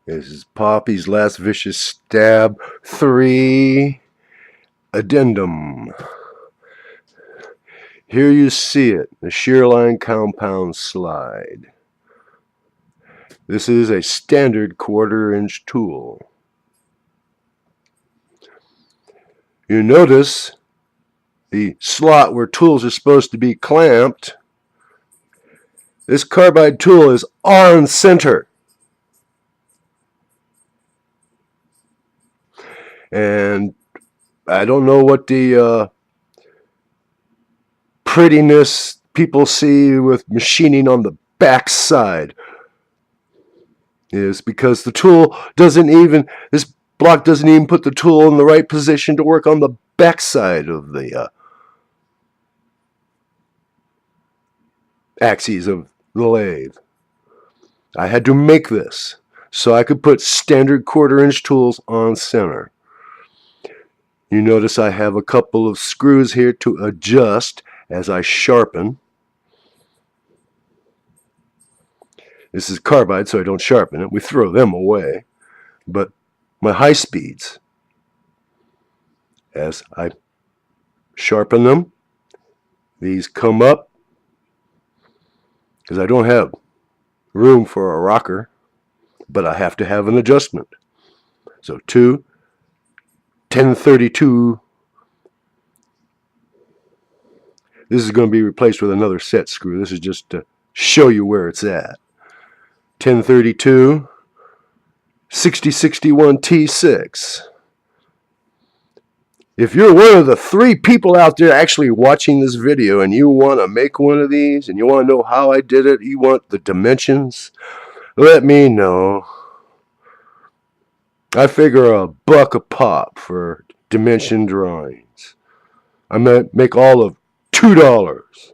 This is Poppy's Last Vicious Stab 3 Addendum. Here you see it, the shear line compound slide. This is a standard 1/4 inch tool. You notice the slot where tools are supposed to be clamped. This carbide tool is on center. And I don't know what the prettiness people see with machining on the back side is because the tool doesn't even, this block doesn't even put the tool in the right position to work on the back side of the axes of the lathe. I had to make this so I could put standard 1/4 inch tools on center. You notice I have a couple of screws here to adjust as I sharpen. This is carbide, so I don't sharpen it. We throw them away. But my high speeds, as I sharpen them, these come up because I don't have room for a rocker, but I have to have an adjustment. So 2, 1032. This is going to be replaced with another set screw. This is just to show you where it's at. 1032, 6061 T6. If you're one of the 3 people out there actually watching this video and you want to make one of these and you want to know how I did it, you want the dimensions, let me know. I figure $1 a pop for dimension drawings. I might make all of $2.